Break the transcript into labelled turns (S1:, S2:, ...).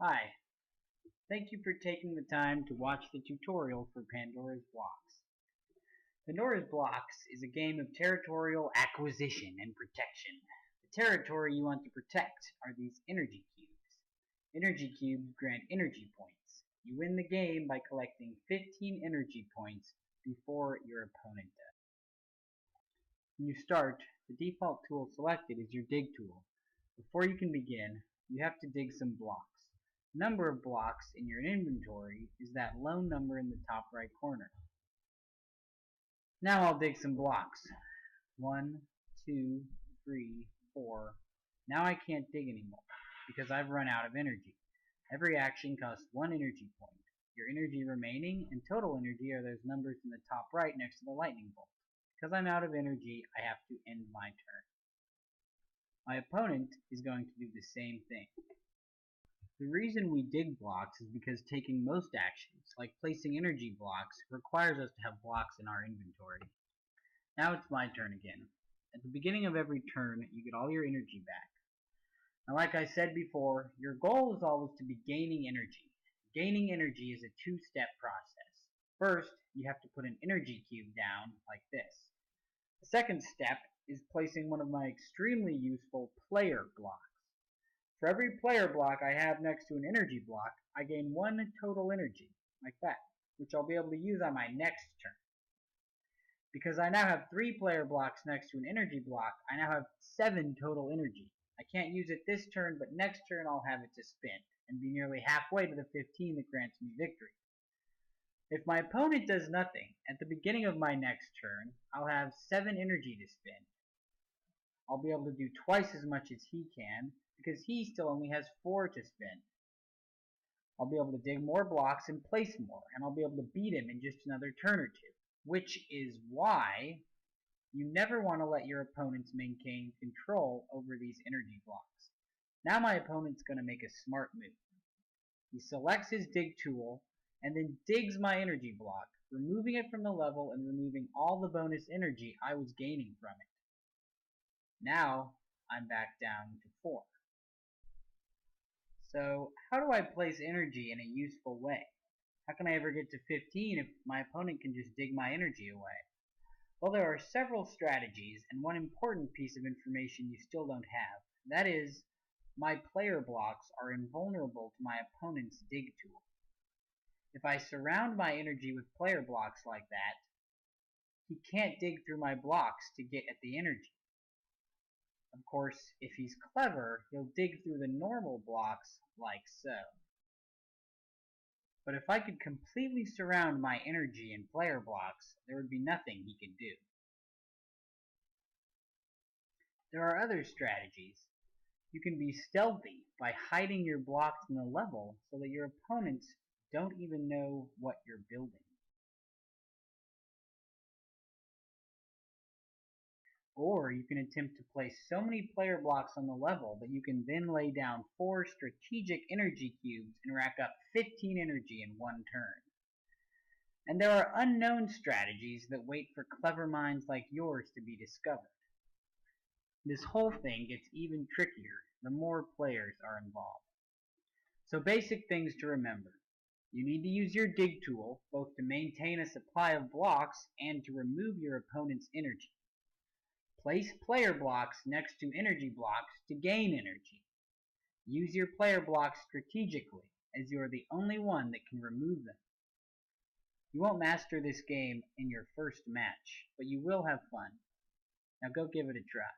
S1: Hi, thank you for taking the time to watch the tutorial for Pandora's Blocks. Pandora's Blocks is a game of territorial acquisition and protection. The territory you want to protect are these energy cubes. Energy cubes grant energy points. You win the game by collecting 15 energy points before your opponent does. When you start, the default tool selected is your dig tool. Before you can begin, you have to dig some blocks. Number of blocks in your inventory is that lone number in the top right corner. Now I'll dig some blocks. 1, 2, 3, 4. Now I can't dig anymore because I've run out of energy. Every action costs 1 energy point. Your energy remaining and total energy are those numbers in the top right next to the lightning bolt. Because I'm out of energy, I have to end my turn. My opponent is going to do the same thing. The reason we dig blocks is because taking most actions, like placing energy blocks, requires us to have blocks in our inventory. Now it's my turn again. At the beginning of every turn, you get all your energy back. Now like I said before, your goal is always to be gaining energy. Gaining energy is a two-step process. First, you have to put an energy cube down, like this. The second step is placing one of my extremely useful player blocks. For every player block I have next to an energy block, I gain 1 total energy, like that, which I'll be able to use on my next turn. Because I now have 3 player blocks next to an energy block, I now have 7 total energy. I can't use it this turn, but next turn I'll have it to spend, and be nearly halfway to the 15 that grants me victory. If my opponent does nothing, at the beginning of my next turn, I'll have 7 energy to spend. I'll be able to do twice as much as he can, because he still only has 4 to spend. I'll be able to dig more blocks and place more, and I'll be able to beat him in just another turn or two. Which is why you never want to let your opponents maintain control over these energy blocks. Now my opponent's going to make a smart move. He selects his dig tool, and then digs my energy block, removing it from the level and removing all the bonus energy I was gaining from it. Now I'm back down to 4. So how do I place energy in a useful way? How can I ever get to 15 if my opponent can just dig my energy away? Well, there are several strategies, and one important piece of information you still don't have. That is, my player blocks are invulnerable to my opponent's dig tool. If I surround my energy with player blocks like that, he can't dig through my blocks to get at the energy. Of course, if he's clever, he'll dig through the normal blocks like so. But if I could completely surround my energy in player blocks, there would be nothing he could do. There are other strategies. You can be stealthy by hiding your blocks in the level so that your opponents don't even know what you're building. Or you can attempt to place so many player blocks on the level that you can then lay down 4 strategic energy cubes and rack up 15 energy in one turn. And there are unknown strategies that wait for clever minds like yours to be discovered. This whole thing gets even trickier the more players are involved. So basic things to remember. You need to use your dig tool both to maintain a supply of blocks and to remove your opponent's energy. Place player blocks next to energy blocks to gain energy. Use your player blocks strategically, as you are the only one that can remove them. You won't master this game in your first match, but you will have fun. Now go give it a try.